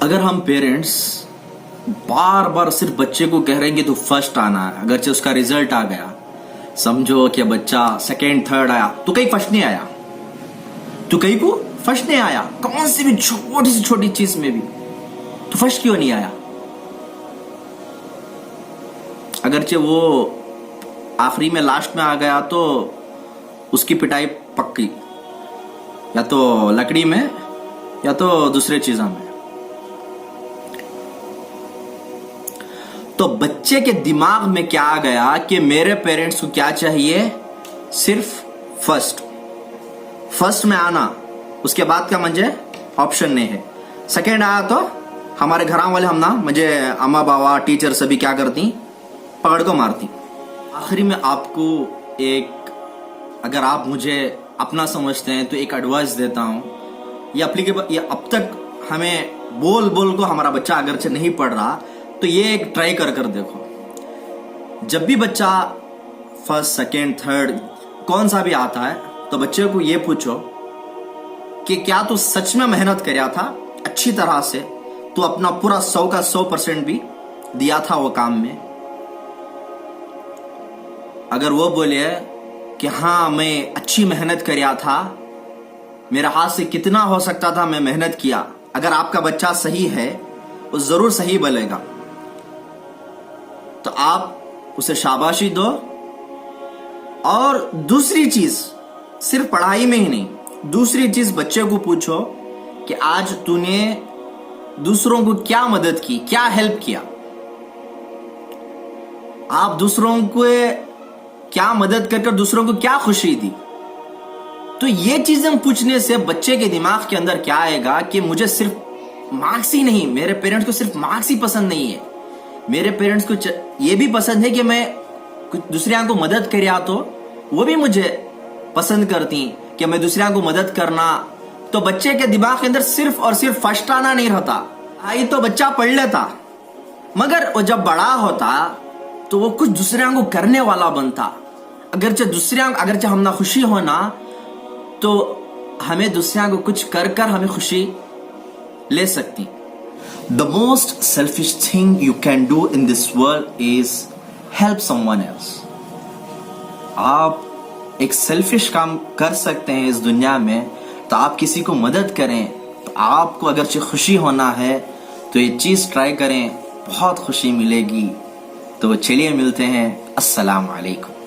अगर हम पेरेंट्स बार बार सिर्फ बच्चे को कह रहे हैं कि तू फर्स्ट आना है, अगर उसका रिजल्ट आ गया, समझो कि बच्चा सेकेंड थर्ड आया, तो कहीं फर्स्ट नहीं आया, तो कहीं को फर्स्ट नहीं आया, कौन सी भी छोटी से छोटी चीज में भी, तो फर्स्ट क्यों नहीं आया? अगरचे वो आखिरी में लास्ट में आ गया तो उसकी पिटाई पक्की, या तो लकड़ी में या तो दूसरे चीजों में। तो बच्चे के दिमाग में क्या आ गया कि मेरे पेरेंट्स को क्या चाहिए, सिर्फ फर्स्ट में आना, उसके बाद का मुझे ऑप्शन नहीं है। सेकेंड आया तो हमारे घर वाले हम ना, मुझे अम्मा बाबा टीचर सभी क्या करती, पकड़ को मारती। आखिरी में आपको एक, अगर आप मुझे अपना समझते हैं तो एक एडवाइस देता हूं, ये अब तक हमें बोल को हमारा बच्चा अगरचे नहीं पढ़ रहा, तो ये एक ट्राई कर देखो। जब भी बच्चा फर्स्ट सेकेंड थर्ड कौन सा भी आता है, तो बच्चे को ये पूछो कि क्या तू सच में मेहनत कराया था अच्छी तरह से, तू अपना पूरा 100 का 100% भी दिया था वो काम में। अगर वो बोले कि हाँ मैं अच्छी मेहनत कराया था, मेरा हाथ से कितना हो सकता था मैं मेहनत किया, अगर आपका बच्चा सही है वो जरूर सही बोलेगा, तो आप उसे शाबाशी दो। और दूसरी चीज, सिर्फ पढ़ाई में ही नहीं, दूसरी चीज बच्चे को पूछो कि आज तूने दूसरों को क्या मदद की, क्या हेल्प किया, आप दूसरों को क्या मदद कर दूसरों को क्या खुशी दी। तो ये चीजें पूछने से बच्चे के दिमाग के अंदर क्या आएगा कि मुझे सिर्फ मार्क्स ही नहीं, मेरे पेरेंट्स को सिर्फ मार्क्स ही पसंद नहीं है, मेरे पेरेंट्स को ये भी पसंद है कि मैं कुछ दूसरिया को मदद करिया, तो वो भी मुझे पसंद करती कि मैं दूसरिया को मदद करना। तो बच्चे के दिमाग के अंदर सिर्फ और सिर्फ फर्स्ट आना नहीं रहता। आई तो बच्चा पढ़ लेता, मगर वो जब बड़ा होता तो वो कुछ दूसरिया को करने वाला बनता। अगरचे हम ना खुशी होना, तो हमें दूसरिया को कुछ कर हमें खुशी ले सकती। The most selfish thing you can do in this world is help someone else. आप एक सेल्फिश काम कर सकते हैं इस दुनिया में, तो आप किसी को मदद करें। तो आपको अगर खुशी होना है तो ये चीज ट्राई करें, बहुत खुशी मिलेगी। तो चलिए मिलते हैं, अस्सलाम वालेकुम।